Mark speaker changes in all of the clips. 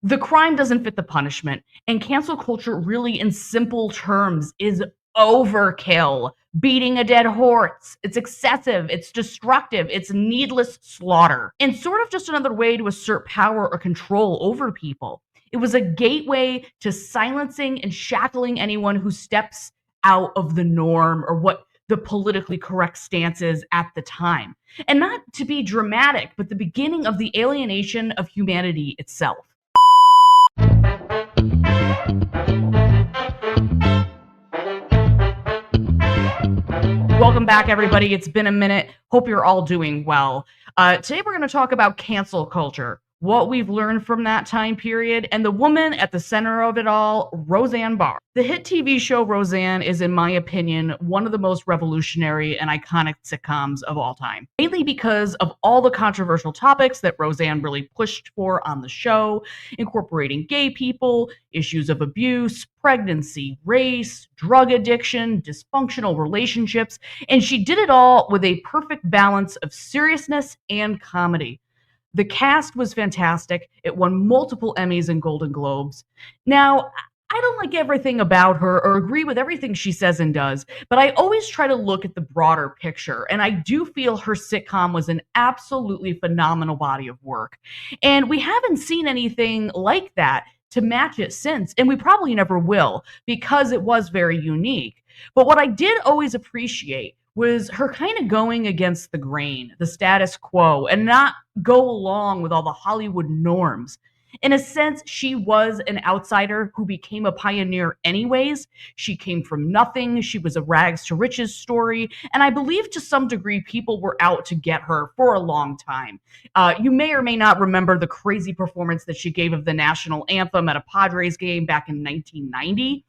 Speaker 1: The crime doesn't fit the punishment, and cancel culture really, in simple terms, is overkill. Beating a dead horse. It's excessive, it's destructive, it's needless slaughter, and sort of just another way to assert power or control over people. It was a gateway to silencing and shackling anyone who steps out of the norm or what the politically correct stance is at the time. And not to be dramatic, but the beginning of the alienation of humanity itself. Welcome back, everybody. It's been a minute. Hope you're all doing well. Today, we're going to talk about cancel culture, what we've learned from that time period, and the woman at the center of it all, Roseanne Barr. The hit TV show Roseanne is, in my opinion, one of the most revolutionary and iconic sitcoms of all time, mainly because of all the controversial topics that Roseanne really pushed for on the show, incorporating gay people, issues of abuse, pregnancy, race, drug addiction, dysfunctional relationships, and she did it all with a perfect balance of seriousness and comedy. The cast was fantastic. It won multiple Emmys and Golden Globes. Now, I don't like everything about her or agree with everything she says and does, but I always try to look at the broader picture, and I do feel her sitcom was an absolutely phenomenal body of work. And we haven't seen anything like that to match it since, and we probably never will because it was very unique. But what I did always appreciate was her kind of going against the grain, the status quo, and not go along with all the Hollywood norms. In a sense, she was an outsider who became a pioneer anyways. She came from nothing. She was a rags to riches story. And I believe to some degree people were out to get her for a long time. You may or may not remember the crazy performance that she gave of the national anthem at a Padres game back in 1990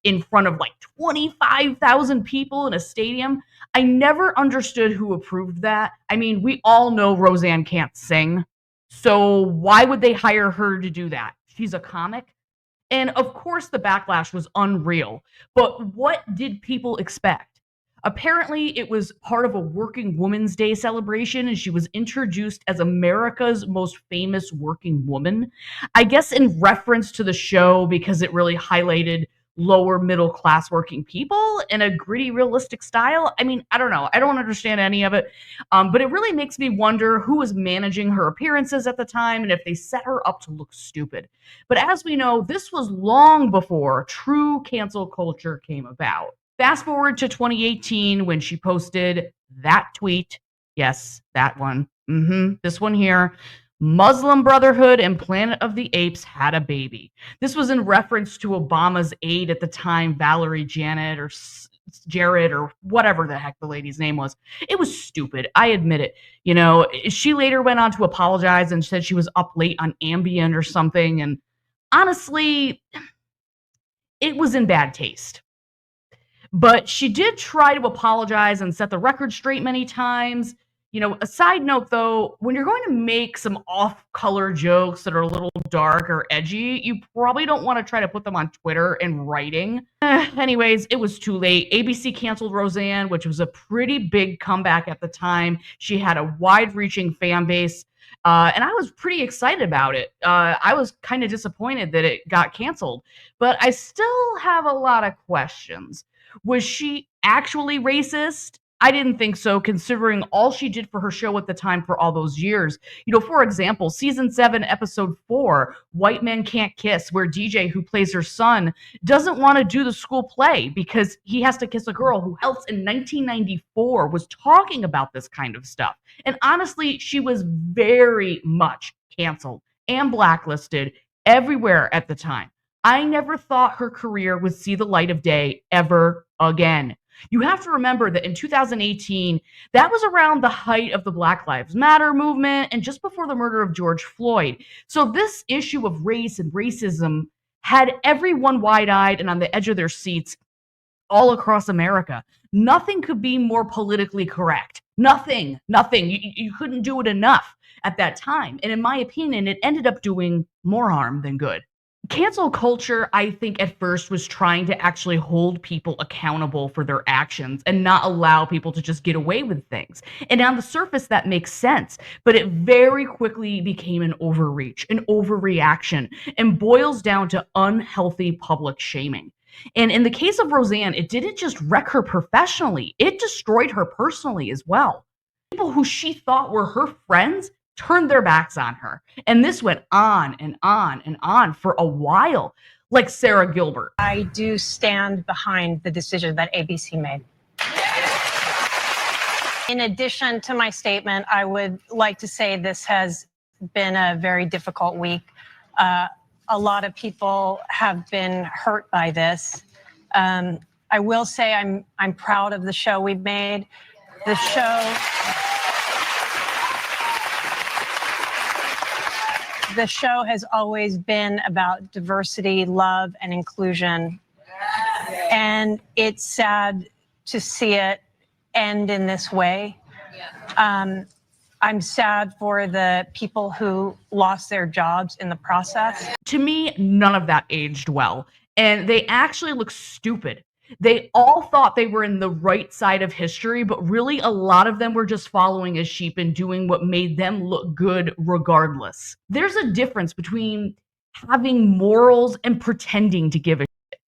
Speaker 1: in front of like 25,000 people in a stadium. I never understood who approved that. I mean, we all know Roseanne can't sing. So why would they hire her to do that? She's a comic. And of course, the backlash was unreal. But what did people expect? Apparently, it was part of a Working Women's Day celebration, and she was introduced as America's most famous working woman. I guess in reference to the show because it really highlighted lower middle class working people in a gritty, realistic style. I mean, I don't know. I don't understand any of it. But it really makes me wonder who was managing her appearances at the time and if they set her up to look stupid. But as we know, this was long before true cancel culture came about. Fast forward to 2018 when she posted that tweet. Yes, that one. This one here. Muslim Brotherhood and Planet of the Apes had a baby. This was in reference to Obama's aide at the time, Valerie Janet or Jared or whatever the heck the lady's name was. It was stupid. I admit it. You know, she later went on to apologize and said she was up late on Ambien or something. And honestly, it was in bad taste. But she did try to apologize and set the record straight many times. You know, a side note though, when you're going to make some off color jokes that are a little dark or edgy, you probably don't want to try to put them on Twitter in writing. Anyways, it was too late. ABC canceled Roseanne, which was a pretty big comeback at the time. She had a wide reaching fan base. And I was pretty excited about it. I was kind of disappointed that it got canceled, but I still have a lot of questions. Was she actually racist? I didn't think so, considering all she did for her show at the time for all those years. You know, for example, season 7, episode 4, White Men Can't Kiss, where DJ, who plays her son, doesn't want to do the school play because he has to kiss a girl who else in 1994 was talking about this kind of stuff. And honestly, she was very much canceled and blacklisted everywhere at the time. I never thought her career would see the light of day ever again. You have to remember that in 2018, that was around the height of the Black Lives Matter movement and just before the murder of George Floyd. So this issue of race and racism had everyone wide-eyed and on the edge of their seats all across America. Nothing could be more politically correct. Nothing. You couldn't do it enough at that time. And in my opinion, it ended up doing more harm than good. Cancel culture, I think, at first was trying to actually hold people accountable for their actions and not allow people to just get away with things. And on the surface, that makes sense, but it very quickly became an overreach, an overreaction, and boils down to unhealthy public shaming. And in the case of Roseanne, it didn't just wreck her professionally, it destroyed her personally as well. People who she thought were her friends turned their backs on her. And this went on and on and on for a while, like Sara Gilbert.
Speaker 2: I do stand behind the decision that ABC made. In addition to my statement, I would like to say this has been a very difficult week. A lot of people have been hurt by this. I will say I'm proud of the show we've made. The show has always been about diversity, love, and inclusion. And it's sad to see it end in this way. I'm sad for the people who lost their jobs in the process.
Speaker 1: To me, none of that aged well. And they actually look stupid. They all thought they were in the right side of history, but really a lot of them were just following as sheep and doing what made them look good regardless. There's a difference between having morals and pretending to give a shit.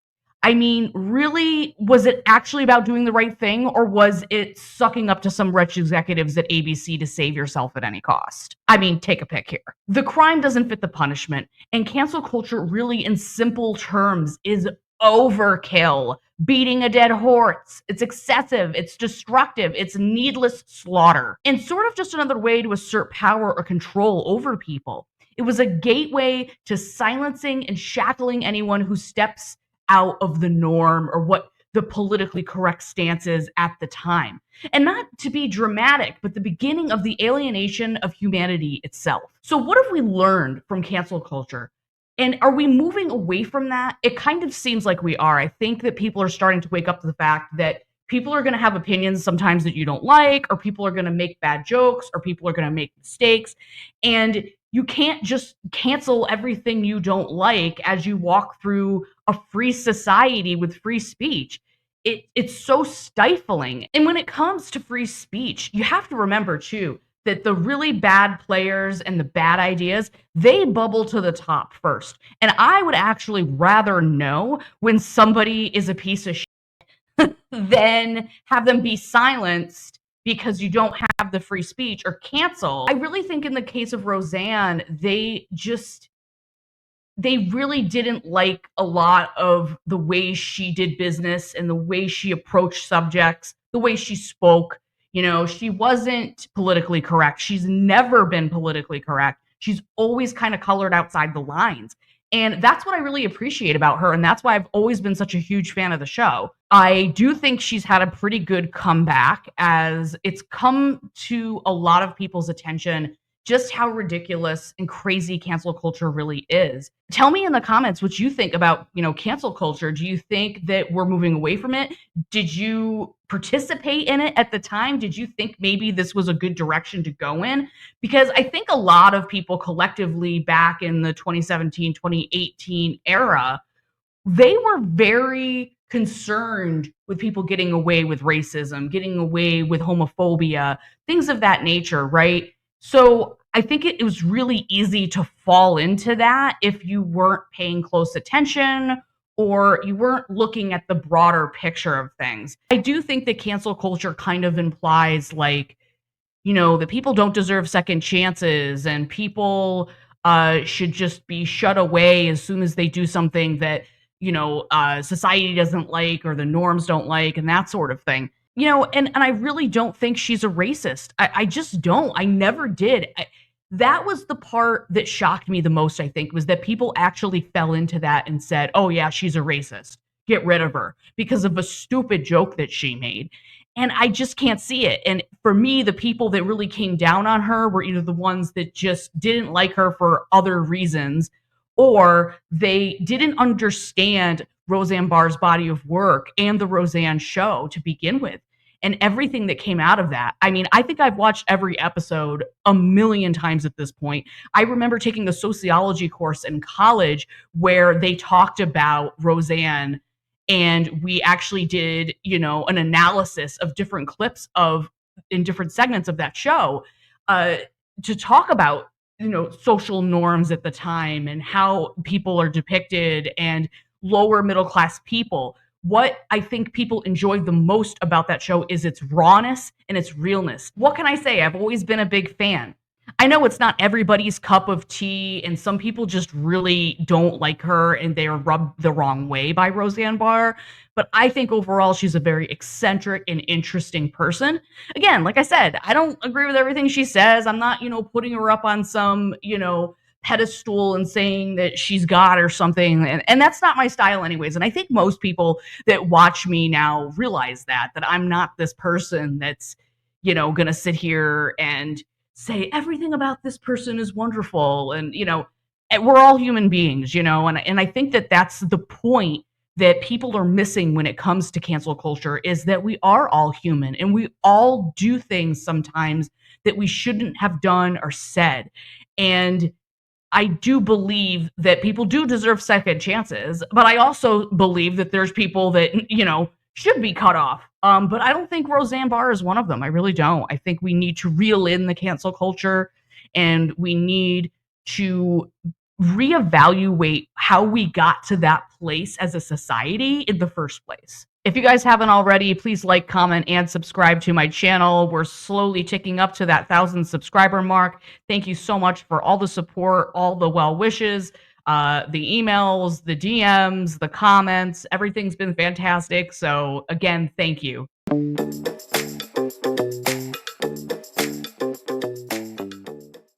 Speaker 1: I mean, really, was it actually about doing the right thing, or was it sucking up to some rich executives at ABC to save yourself at any cost? I mean, take a pick here. The crime doesn't fit the punishment, and cancel culture really, in simple terms, is overkill. Beating a dead horse. It's excessive, it's destructive, it's needless slaughter, and sort of just another way to assert power or control over people. It was a gateway to silencing and shackling anyone who steps out of the norm or what the politically correct stance is at the time. And not to be dramatic, but the beginning of the alienation of humanity itself. So, what have we learned from cancel culture? And are we moving away from that? It kind of seems like we are. I think that people are starting to wake up to the fact that people are going to have opinions sometimes that you don't like, or people are going to make bad jokes, or people are going to make mistakes. And you can't just cancel everything you don't like as you walk through a free society with free speech. It's so stifling. And when it comes to free speech, you have to remember too that the really bad players and the bad ideas, they bubble to the top first. And I would actually rather know when somebody is a piece of shit than have them be silenced because you don't have the free speech or cancel. I really think in the case of Roseanne, they really didn't like a lot of the way she did business and the way she approached subjects, the way she spoke. You know, she wasn't politically correct. She's never been politically correct. She's always kind of colored outside the lines. And that's what I really appreciate about her. And that's why I've always been such a huge fan of the show. I do think she's had a pretty good comeback as it's come to a lot of people's attention just how ridiculous and crazy cancel culture really is. Tell me in the comments what you think about, cancel culture. Do you think that we're moving away from it? Did you participate in it at the time? Did you think maybe this was a good direction to go in? Because I think a lot of people collectively back in the 2017, 2018 era, they were very concerned with people getting away with racism, getting away with homophobia, things of that nature, right? So I think it was really easy to fall into that if you weren't paying close attention or you weren't looking at the broader picture of things. I do think that cancel culture kind of implies like, that people don't deserve second chances and people should just be shut away as soon as they do something that, society doesn't like or the norms don't like and that sort of thing. And I really don't think she's a racist. I just don't. I never did. That was the part that shocked me the most, I think, was that people actually fell into that and said, oh, yeah, she's a racist. Get rid of her because of a stupid joke that she made. And I just can't see it. And for me, the people that really came down on her were either the ones that just didn't like her for other reasons, or they didn't understand Roseanne Barr's body of work and the Roseanne show to begin with. and everything that came out of that. I mean, I think I've watched every episode a million times at this point. I remember taking a sociology course in college where they talked about Roseanne, and we actually did, an analysis of different clips of in different segments of that show, uh, to talk about, social norms at the time and how people are depicted and lower middle class people. What I think people enjoy the most about that show is its rawness and its realness. What can I say? I've always been a big fan. I know it's not everybody's cup of tea, and some people just really don't like her and they are rubbed the wrong way by Roseanne Barr. But I think overall she's a very eccentric and interesting person. Again, like I said, I don't agree with everything she says. I'm not, putting her up on some, pedestal and saying that she's God or something. And that's not my style, anyways. And I think most people that watch me now realize that I'm not this person that's, going to sit here and say everything about this person is wonderful. And, and we're all human beings, and I think that that's the point that people are missing when it comes to cancel culture, is that we are all human and we all do things sometimes that we shouldn't have done or said. And I do believe that people do deserve second chances, but I also believe that there's people that, should be cut off. But I don't think Roseanne Barr is one of them. I really don't. I think we need to reel in the cancel culture, and we need to reevaluate how we got to that place as a society in the first place. If you guys haven't already, please like, comment, and subscribe to my channel. We're slowly ticking up to that 1,000 subscriber mark. Thank you so much for all the support, all the well wishes, the emails, the DMs, the comments. Everything's been fantastic. So again, thank you.